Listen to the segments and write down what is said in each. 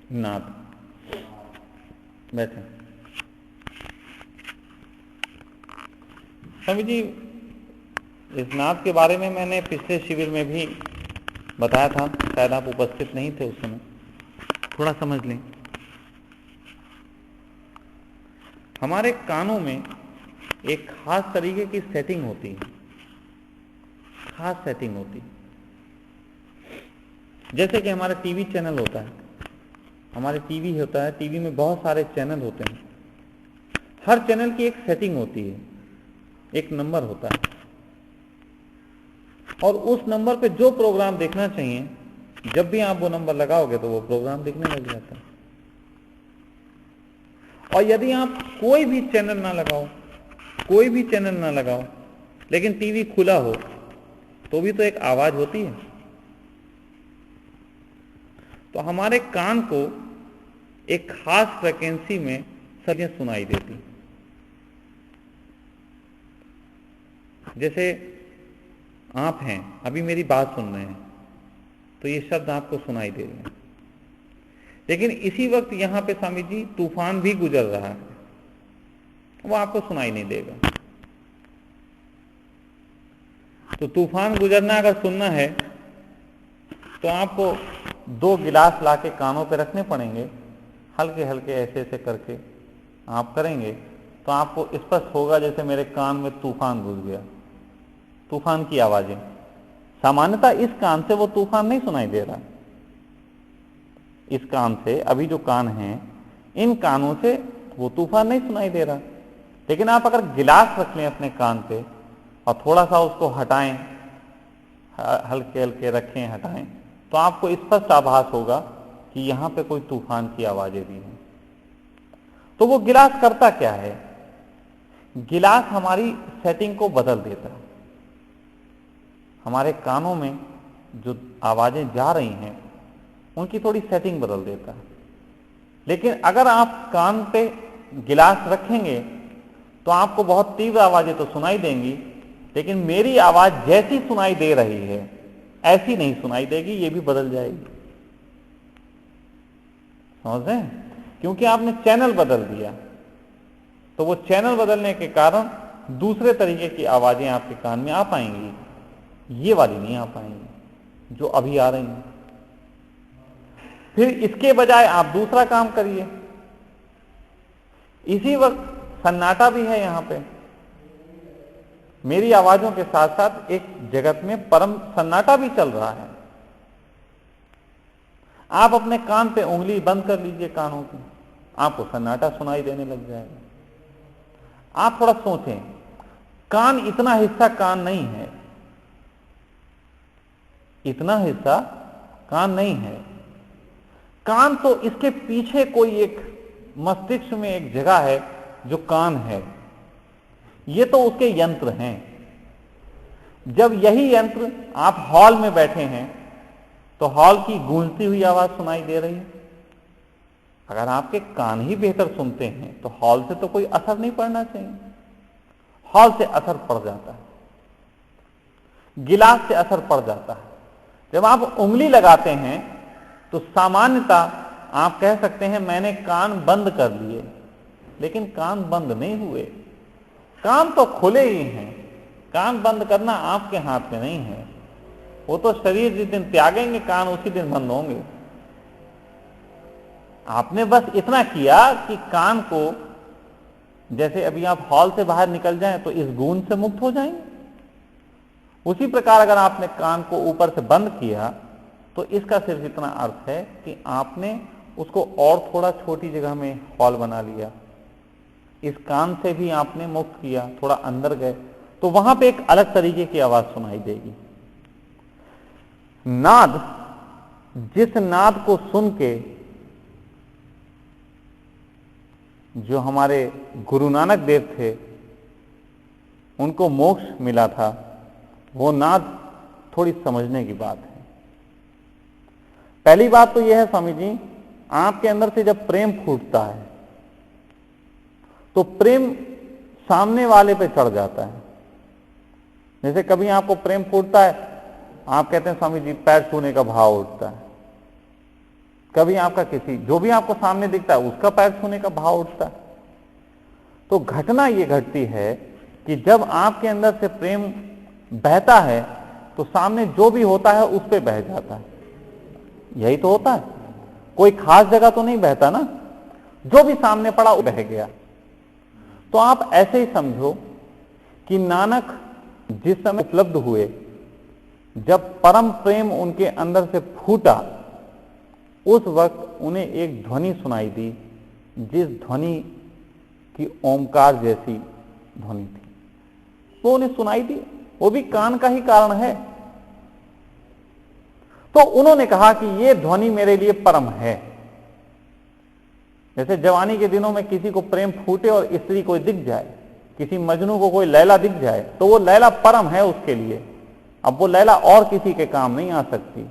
नाद। बैठे स्वामी जी, इस नाद के बारे में मैंने पिछले शिविर में भी बताया था, शायद आप उपस्थित नहीं थे उस समय, थोड़ा समझ लें। हमारे कानों में एक खास तरीके की सेटिंग होती है, खास सेटिंग होती है। जैसे कि हमारा टीवी चैनल होता है, हमारे टीवी होता है, टीवी में बहुत सारे चैनल होते हैं। हर चैनल की एक सेटिंग होती है, एक नंबर होता है, और उस नंबर पे जो प्रोग्राम देखना चाहिए, जब भी आप वो नंबर लगाओगे तो वो प्रोग्राम देखने लग जाता है। और यदि आप कोई भी चैनल ना लगाओ, कोई भी चैनल ना लगाओ, लेकिन टीवी खुला हो, तो भी तो एक आवाज होती है। तो हमारे कान को एक खास फ्रीक्वेंसी में सदियां सुनाई देती। जैसे आप हैं, अभी मेरी बात सुन रहे हैं, तो ये शब्द आपको सुनाई दे रहे हैं, लेकिन इसी वक्त यहां पे स्वामी जी तूफान भी गुजर रहा है, वो आपको सुनाई नहीं देगा। तो तूफान गुजरना अगर सुनना है तो आपको 2 गिलास लाके कानों पे रखने पड़ेंगे, हल्के हल्के ऐसे ऐसे करके आप करेंगे तो आपको स्पष्ट होगा जैसे मेरे कान में तूफान घुस गया। तूफान की आवाजें, सामान्यतः इस कान से वो तूफान नहीं सुनाई दे रहा, इस कान से, अभी जो कान हैं इन कानों से वो तूफान नहीं सुनाई दे रहा। लेकिन आप अगर गिलास रख लें अपने कान पे और थोड़ा सा उसको हटाएं, हल्के हल्के रखें, हटाएं, तो आपको स्पष्ट आभास होगा कि यहां पे कोई तूफान की आवाजें भी हैं। तो वो गिलास करता क्या है? गिलास हमारी सेटिंग को बदल देता है, हमारे कानों में जो आवाजें जा रही हैं उनकी थोड़ी सेटिंग बदल देता है। लेकिन अगर आप कान पे गिलास रखेंगे तो आपको बहुत तीव्र आवाजें तो सुनाई देंगी, लेकिन मेरी आवाज जैसी सुनाई दे रही है ऐसी नहीं सुनाई देगी, ये भी बदल जाएगी। समझ रहे हैं? क्योंकि आपने चैनल बदल दिया, तो वो चैनल बदलने के कारण दूसरे तरीके की आवाजें आपके कान में आ पाएंगी, ये वाली नहीं आ पाएंगी जो अभी आ रही हैं। फिर इसके बजाय आप दूसरा काम करिए। इसी वक्त सन्नाटा भी है यहां पे, मेरी आवाजों के साथ साथ एक जगत में परम सन्नाटा भी चल रहा है। आप अपने कान पे उंगली बंद कर लीजिए कानों की, आपको सन्नाटा सुनाई देने लग जाएगा। आप थोड़ा सोचें, कान इतना हिस्सा कान नहीं है, इतना हिस्सा कान नहीं है। कान तो इसके पीछे कोई एक मस्तिष्क में एक जगह है जो कान है, ये तो उसके यंत्र हैं। जब यही यंत्र आप हॉल में बैठे हैं तो हॉल की गूंजती हुई आवाज सुनाई दे रही है। अगर आपके कान ही बेहतर सुनते हैं तो हॉल से तो कोई असर नहीं पड़ना चाहिए, हॉल से असर पड़ जाता है, गिलास से असर पड़ जाता है। जब आप उंगली लगाते हैं तो सामान्यतः आप कह सकते हैं मैंने कान बंद कर लिए, लेकिन कान बंद नहीं हुए, कान तो खुले ही हैं। कान बंद करना आपके हाथ में नहीं है, वो तो शरीर जिस दिन त्यागेंगे कान उसी दिन बंद होंगे। आपने बस इतना किया कि कान को, जैसे अभी आप हॉल से बाहर निकल जाएं तो इस गूंज से मुक्त हो जाएंगे, उसी प्रकार अगर आपने कान को ऊपर से बंद किया तो इसका सिर्फ इतना अर्थ है कि आपने उसको और थोड़ा छोटी जगह में हॉल बना लिया। इस कान से भी आपने मुक्त किया, थोड़ा अंदर गए तो वहां पे एक अलग तरीके की आवाज सुनाई देगी। नाद, जिस नाद को सुन के जो हमारे गुरु नानक देव थे उनको मोक्ष मिला था, वो नाद थोड़ी समझने की बात है। पहली बात तो यह है स्वामी जी, आपके अंदर से जब प्रेम फूटता है तो प्रेम सामने वाले पे चढ़ जाता है। जैसे कभी आपको प्रेम फूटता है, आप कहते हैं स्वामी जी पैर छूने का भाव उठता है, कभी आपका किसी जो भी आपको सामने दिखता है उसका पैर छूने का भाव उठता है। तो घटना ये घटती है कि जब आपके अंदर से प्रेम बहता है तो सामने जो भी होता है उस पे बह जाता है। यही तो होता है, कोई खास जगह तो नहीं बहता ना, जो भी सामने पड़ा वो बह गया। तो आप ऐसे ही समझो कि नानक जिस समय उपलब्ध हुए, जब परम प्रेम उनके अंदर से फूटा, उस वक्त उन्हें एक ध्वनि सुनाई दी, जिस ध्वनि की ओमकार जैसी ध्वनि थी, वो उन्हें सुनाई दी। वो भी कान का ही कारण है। तो उन्होंने कहा कि ये ध्वनि मेरे लिए परम है। जैसे जवानी के दिनों में किसी को प्रेम फूटे और स्त्री कोई दिख जाए, किसी मजनू को कोई लैला दिख जाए, तो वो लैला परम है उसके लिए। अब वो लैला और किसी के काम नहीं आ सकती,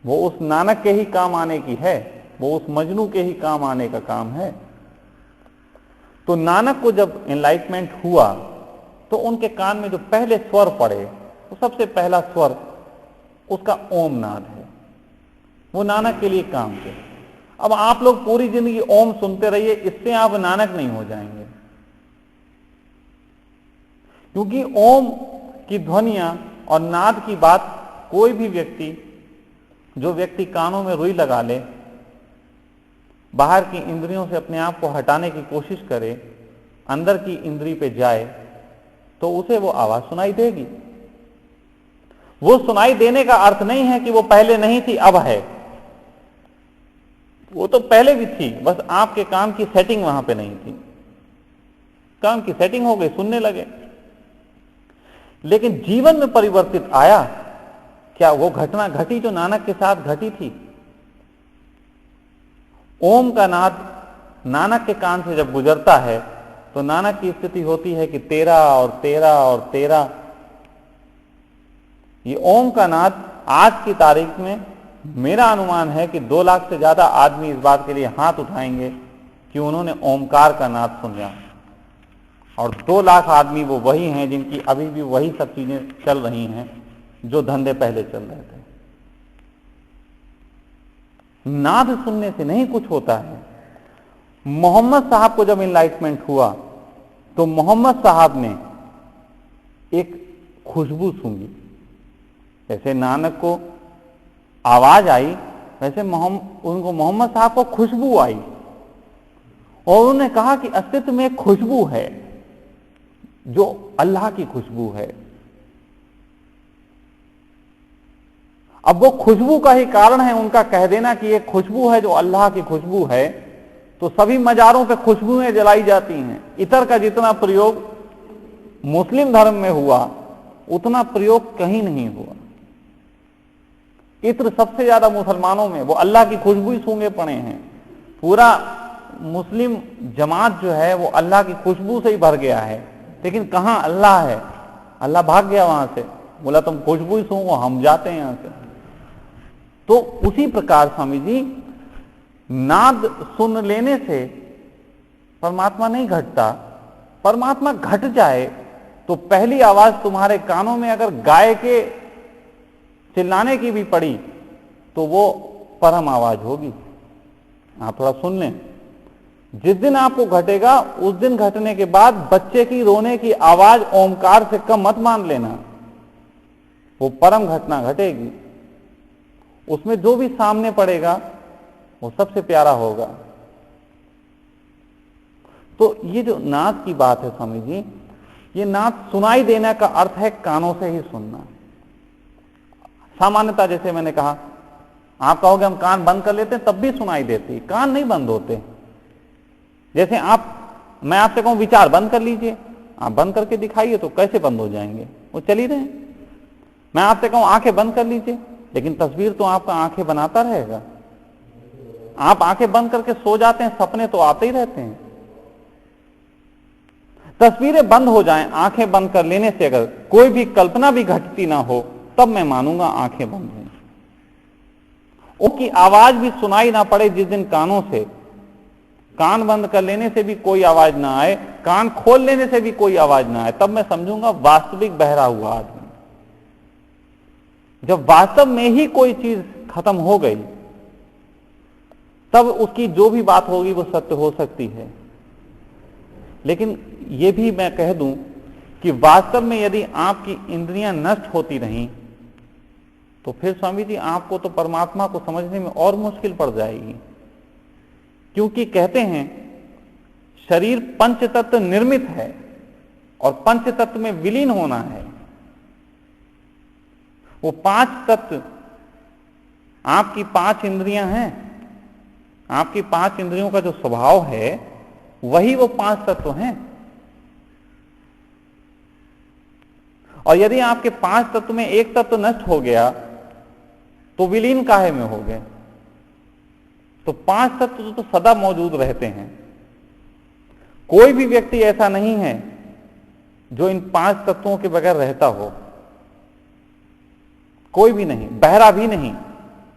वो उस नानक के ही काम आने की है, वो उस मजनू के ही काम आने का काम है। तो नानक को जब एनलाइटमेंट हुआ तो उनके कान में जो पहले स्वर पड़े, तो सबसे पहला स्वर उसका ओम नाद है। वो नानक के लिए काम थे। अब आप लोग पूरी जिंदगी ओम सुनते रहिए, इससे आप नानक नहीं हो जाएंगे, क्योंकि ओम की ध्वनियां और नाद की बात कोई भी व्यक्ति, जो व्यक्ति कानों में रुई लगा ले, बाहर की इंद्रियों से अपने आप को हटाने की कोशिश करे, अंदर की इंद्री पे जाए, तो उसे वो आवाज सुनाई देगी। वो सुनाई देने का अर्थ नहीं है कि वो पहले नहीं थी अब है, वो तो पहले भी थी, बस आपके कान की सेटिंग वहां पे नहीं थी। कान की सेटिंग हो गई, सुनने लगे, लेकिन जीवन में परिवर्तित आया क्या? वो घटना घटी जो नानक के साथ घटी थी। ओम का नाद नानक के कान से जब गुजरता है तो नानक की स्थिति होती है कि तेरा और तेरा और तेरा। ये ओम का नाद आज की तारीख में मेरा अनुमान है कि 2 लाख से ज्यादा आदमी इस बात के लिए हाथ उठाएंगे कि उन्होंने ओमकार का नाद सुना, और 2 लाख आदमी वो वही हैं जिनकी अभी भी वही सब चीजें चल रही हैं जो धंधे पहले चल रहे थे। नाद सुनने से नहीं कुछ होता है। मोहम्मद साहब को जब एनलाइटमेंट हुआ तो मोहम्मद साहब ने एक खुशबू सूंघी। जैसे नानक को आवाज आई, वैसे उनको मोहम्मद साहब को खुशबू आई, और उन्होंने कहा कि अस्तित्व में एक खुशबू है जो अल्लाह की खुशबू है। अब वो खुशबू का ही कारण है उनका कह देना कि ये खुशबू है जो अल्लाह की खुशबू है। तो सभी मजारों पे खुशबुएं जलाई जाती हैं। इतर का जितना प्रयोग मुस्लिम धर्म में हुआ उतना प्रयोग कहीं नहीं हुआ। इत्र सबसे ज्यादा मुसलमानों में, वो अल्लाह की खुशबू ही सूंघे पड़े हैं। पूरा मुस्लिम जमात जो है वो अल्लाह की खुशबू से ही भर गया है, लेकिन कहां अल्लाह है? अल्लाह भाग गया वहां से, बोला तुम खुशबू ही सूंघो, हम जाते हैं यहां से। तो उसी प्रकार स्वामी जी, नाद सुन लेने से परमात्मा नहीं घटता। परमात्मा घट जाए तो पहली आवाज तुम्हारे कानों में अगर गाय के चिल्लाने की भी पड़ी तो वो परम आवाज होगी। आप थोड़ा सुन लें, जिस दिन आपको घटेगा उस दिन घटने के बाद बच्चे की रोने की आवाज ओमकार से कम मत मान लेना, वो परम घटना घटेगी। उसमें जो भी सामने पड़ेगा वो सबसे प्यारा होगा। तो ये जो नाद की बात है स्वामी जी, ये नाद सुनाई देने का अर्थ है कानों से ही सुनना। सामान्यता जैसे मैंने कहा, आप कहोगे हम कान बंद कर लेते हैं तब भी सुनाई देती, कान नहीं बंद होते। जैसे मैं आपसे कहूं विचार बंद कर लीजिए, आप बंद करके दिखाइए तो कैसे बंद हो जाएंगे? वो चल ही रहे हैं। मैं आपसे कहूं आंखें बंद कर लीजिए, लेकिन तस्वीर तो आपका आंखें बनाता रहेगा। आप आंखें बंद करके सो जाते हैं, सपने तो आते ही रहते हैं। तस्वीरें बंद हो जाएं, आंखें बंद कर लेने से अगर कोई भी कल्पना भी घटती ना हो, तब मैं मानूंगा आंखें बंद हैं। उनकी आवाज भी सुनाई ना पड़े जिस दिन कानों से, कान बंद कर लेने से भी कोई आवाज ना आए, कान खोल लेने से भी कोई आवाज ना आए, तब मैं समझूंगा वास्तविक बहरा हुआ आदमी। जब वास्तव में ही कोई चीज खत्म हो गई, तब उसकी जो भी बात होगी वो सत्य हो सकती है। लेकिन ये भी मैं कह दूं कि वास्तव में यदि आपकी इंद्रियां नष्ट होती रहीं तो फिर स्वामी जी आपको तो परमात्मा को समझने में और मुश्किल पड़ जाएगी। क्योंकि कहते हैं शरीर पंच तत्व निर्मित है और पंच तत्व में विलीन होना है। वो पांच तत्व, आपकी पांच इंद्रियां हैं, आपकी पांच इंद्रियों का जो स्वभाव है वही वो पांच तत्व हैं। और यदि आपके पांच तत्व में एक तत्व नष्ट हो गया तो विलीन काहे में हो गए? तो पांच तत्व तो सदा मौजूद रहते हैं। कोई भी व्यक्ति ऐसा नहीं है जो इन पांच तत्वों के बगैर रहता हो, कोई भी नहीं। बहरा भी नहीं,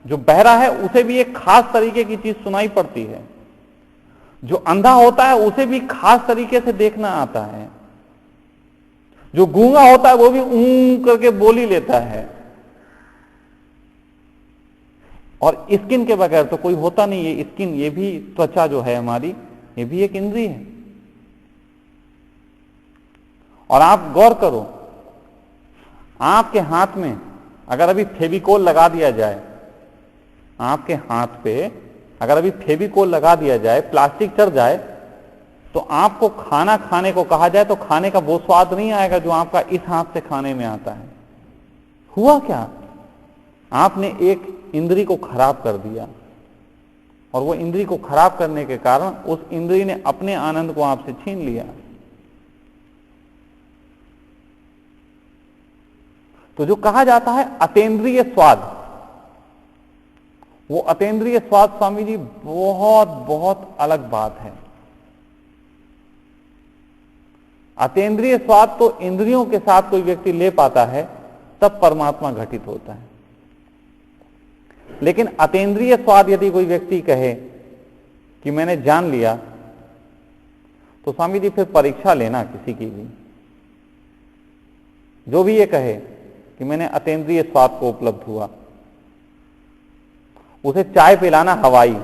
जो बहरा है उसे भी एक खास तरीके की चीज सुनाई पड़ती है। जो अंधा होता है उसे भी खास तरीके से देखना आता है। जो गूंगा होता है वो भी ऊं करके बोली लेता है। और स्किन के बगैर तो कोई होता नहीं है। स्किन, ये भी त्वचा जो है हमारी, ये भी एक इंद्रिय है। और आप गौर करो, आपके हाथ में अगर अभी फेविकोल लगा दिया जाए, आपके हाथ पे अगर अभी फेविकोल लगा दिया जाए, प्लास्टिक चढ़ जाए, तो आपको खाना खाने को कहा जाए तो खाने का वो स्वाद नहीं आएगा जो आपका इस हाथ से खाने में आता है। हुआ क्या? आपने एक इंद्री को खराब कर दिया, और वो इंद्री को खराब करने के कारण उस इंद्री ने अपने आनंद को आपसे छीन लिया। तो जो कहा जाता है अतीन्द्रिय स्वाद, वो अतीन्द्रिय स्वाद स्वामी जी बहुत बहुत अलग बात है। अतीन्द्रिय स्वाद तो इंद्रियों के साथ कोई व्यक्ति ले पाता है तब परमात्मा घटित होता है। लेकिन अतीन्द्रिय स्वाद यदि कोई व्यक्ति कहे कि मैंने जान लिया, तो स्वामी जी फिर परीक्षा लेना किसी की भी। जो भी ये कहे कि मैंने अतीन्द्रिय स्वाद को उपलब्ध हुआ, उसे चाय पिलाना हवाई,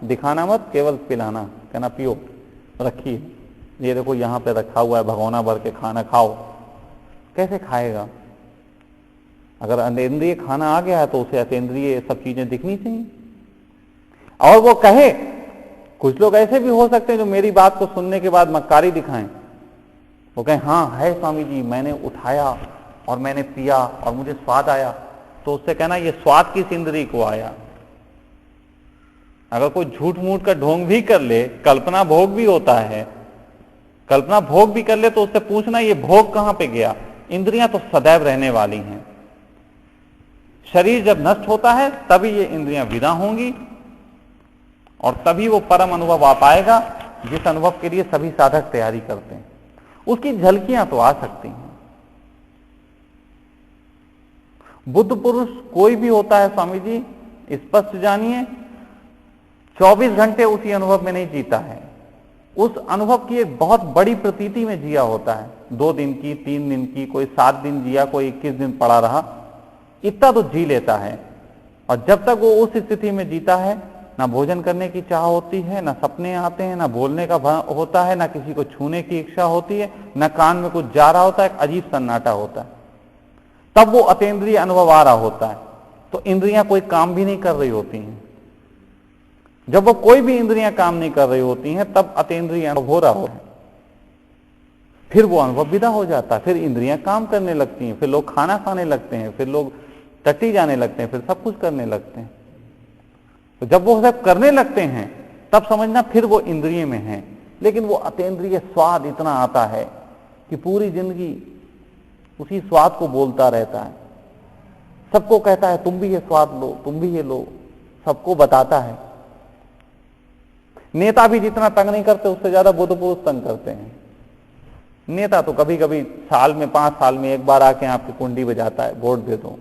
दिखाना मत, केवल पिलाना, कहना पियो, रखिए, ये देखो यहां पे रखा हुआ है, भगोना भर के खाना खाओ। कैसे खाएगा? अगर अतीन्द्रिय खाना आ गया है तो उसे अतीन्द्रिय सब चीजें दिखनी चाहिए। और वो कहे, कुछ लोग ऐसे भी हो सकते हैं जो मेरी बात को सुनने के बाद मक्कारी दिखाएं। वो कहें हाँ है स्वामी जी, मैंने उठाया और मैंने पिया और मुझे स्वाद आया। तो उससे कहना ये स्वाद किस इंद्रिय को आया? अगर कोई झूठ मूठ का ढोंग भी कर ले, कल्पना भोग भी होता है, कल्पना भोग भी कर ले, तो उससे पूछना ये भोग कहां पे गया? इंद्रियां तो सदैव रहने वाली हैं। शरीर जब नष्ट होता है तभी ये इंद्रियां विदा होंगी और तभी वो परम अनुभव आ पाएगा जिस अनुभव के लिए सभी साधक तैयारी करते हैं। उसकी झलकियां तो आ सकती हैं। बुद्ध पुरुष कोई भी होता है स्वामी जी, स्पष्ट जानिए, 24 घंटे उसी अनुभव में नहीं जीता है। उस अनुभव की एक बहुत बड़ी प्रतीति में जिया होता है। 2 दिन की, 3 दिन की, कोई 7 दिन जिया, कोई 21 दिन पड़ा रहा, इतना तो जी लेता है। और जब तक वो उस स्थिति में जीता है, ना भोजन करने की चाह होती है, ना सपने आते हैं, ना बोलने का होता है, ना किसी को छूने की इच्छा होती है, ना कान में कुछ जा रहा होता है, एक अजीब सन्नाटा होता है। तब वो अतीन्द्रिय अनुभव आ रहा होता है। तो इंद्रियां कोई काम भी नहीं कर रही होती हैं। जब वो कोई भी इंद्रियां काम नहीं कर रही होती हैं तब अतीन्द्रिय अनुभव हो रहा होता है। फिर वो अनुभव विदा हो जाता है, फिर इंद्रियां काम करने लगती हैं, फिर लोग खाना खाने लगते हैं, फिर लोग टट्टी जाने लगते हैं, फिर सब कुछ करने लगते हैं। तो जब वो सब करने लगते हैं तब समझना फिर वो इंद्रिय में है। लेकिन वो अतीन्द्रिय स्वाद इतना आता है कि पूरी जिंदगी उसी स्वाद को बोलता रहता है। सबको कहता है तुम भी ये स्वाद लो, तुम भी ये लो, सबको बताता है। नेता भी जितना तंग नहीं करते उससे ज्यादा बुद्ध पुरुष तंग करते हैं। नेता तो कभी कभी साल में 5 साल में एक बार आके आपकी कुंडी बजाता है, वोट दे दो।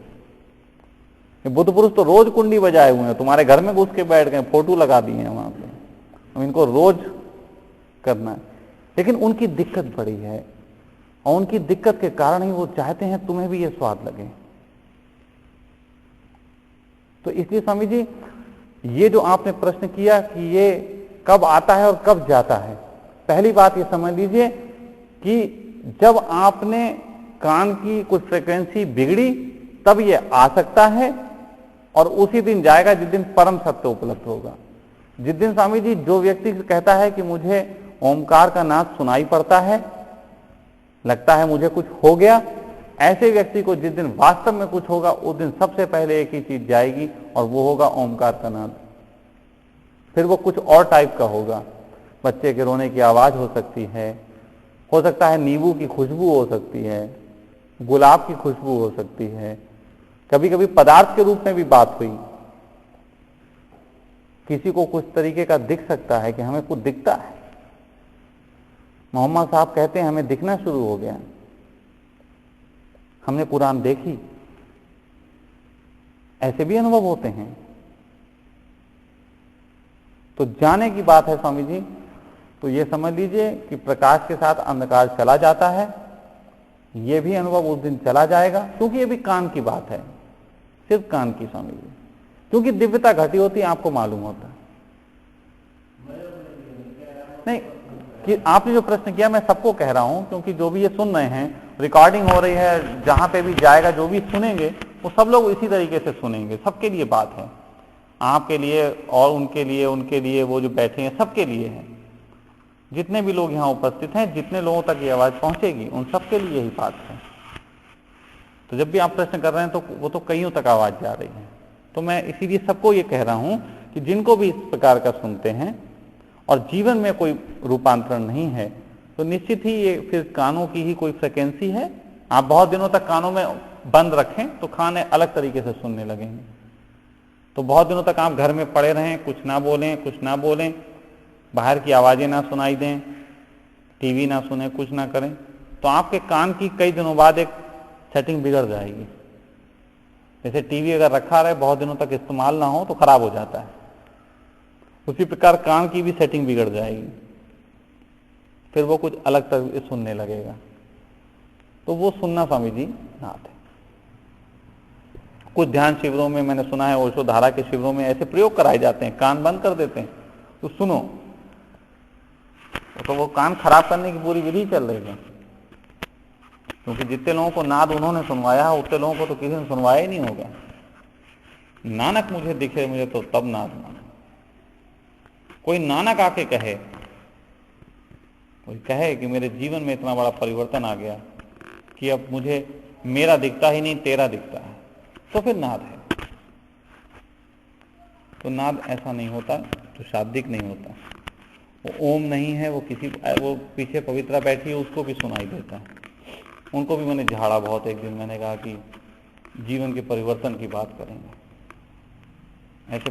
बुद्ध पुरुष तो रोज कुंडी बजाए हुए हैं, तुम्हारे घर में घुस के बैठ गए, फोटो लगा दिए हैं वहां पे। अब इनको रोज करना है। लेकिन उनकी दिक्कत बड़ी है और उनकी दिक्कत के कारण ही वो चाहते हैं तुम्हें भी ये स्वाद लगे। तो इसलिए स्वामी जी ये जो आपने प्रश्न किया कि ये कब आता है और कब जाता है, पहली बात ये समझ लीजिए कि जब आपने कान की कुछ फ्रीक्वेंसी बिगड़ी तब ये आ सकता है और उसी दिन जाएगा जिस दिन परम सत्य उपलब्ध होगा। जिस दिन स्वामी जी जो व्यक्ति कहता है कि मुझे ओमकार का नाद सुनाई पड़ता है, लगता है मुझे कुछ हो गया, ऐसे व्यक्ति को जिस दिन वास्तव में कुछ होगा उस दिन सबसे पहले एक ही चीज जाएगी और वो होगा ओमकार का नाद। फिर वो कुछ और टाइप का होगा, बच्चे के रोने की आवाज हो सकती है, हो सकता है नींबू की खुशबू हो सकती है, गुलाब की खुशबू हो सकती है, कभी कभी पदार्थ के रूप में भी बात हुई, किसी को कुछ तरीके का दिख सकता है कि हमें कुछ दिखता है। मोहम्मद साहब कहते हैं हमें दिखना शुरू हो गया, हमने कुरान देखी, ऐसे भी अनुभव होते हैं। तो जाने की बात है स्वामी जी, तो ये समझ लीजिए कि प्रकाश के साथ अंधकार चला जाता है, ये भी अनुभव उस दिन चला जाएगा, क्योंकि ये भी कान की बात है, सिर्फ कान की स्वामी जी, क्योंकि दिव्यता घटी होती है, आपको मालूम होता है। नहीं कि आपने जो प्रश्न किया मैं सबको कह रहा हूं, क्योंकि जो भी ये सुन रहे हैं, रिकॉर्डिंग हो रही है, जहां पे भी जाएगा जो भी सुनेंगे वो सब लोग इसी तरीके से सुनेंगे, सबके लिए बात है, आपके लिए और उनके लिए, वो जो बैठे हैं सबके लिए है, जितने भी लोग यहाँ उपस्थित हैं, जितने लोगों तक ये आवाज पहुंचेगी उन सबके लिए यही बात है। तो जब भी आप प्रश्न कर रहे हैं तो वो तो कईयों तक आवाज जा रही है, तो मैं इसीलिए सबको ये कह रहा हूं कि जिनको भी इस प्रकार का सुनते हैं और जीवन में कोई रूपांतरण नहीं है, तो निश्चित ही ये फिर कानों की ही कोई फ्रिक्वेंसी है। आप बहुत दिनों तक कानों में बंद रखें तो कान अलग तरीके से सुनने लगेंगे, तो बहुत दिनों तक आप घर में पड़े रहें, कुछ ना बोलें, बाहर की आवाजें ना सुनाई दें, टीवी ना सुने, कुछ ना करें, तो आपके कान की कई दिनों बाद एक सेटिंग बिगड़ जाएगी। जैसे टीवी अगर रखा रहे बहुत दिनों तक इस्तेमाल ना हो तो खराब हो जाता है, उसी प्रकार कान की भी सेटिंग बिगड़ जाएगी, फिर वो कुछ अलग तरह से सुनने लगेगा। तो वो सुनना स्वामी जी नाथ है। कुछ ध्यान शिविरों में मैंने सुना है, ओशो धारा के शिविरों में ऐसे प्रयोग कराए जाते हैं, कान बंद कर देते हैं तो सुनो, तो वो कान खराब करने की पूरी विधि चल रही है, क्योंकि जितने लोगों को नाद उन्होंने सुनवाया है उतने लोगों को तो किसी ने सुनवाया ही नहीं होगा। नानक मुझे दिखे मुझे तो तब नाद माना, कोई नानक आके कहे, कोई कहे कि मेरे जीवन में इतना बड़ा परिवर्तन आ गया कि अब मुझे मेरा दिखता ही नहीं तेरा दिखता है, तो फिर नाद है। तो नाद ऐसा नहीं होता, तो शाब्दिक नहीं होता, वो ओम नहीं है, वो किसी वो पीछे पवित्रा बैठी है उसको भी सुनाई देता है। उनको भी मैंने झाड़ा बहुत, एक दिन मैंने कहा कि जीवन के परिवर्तन की बात करेंगे, ऐसे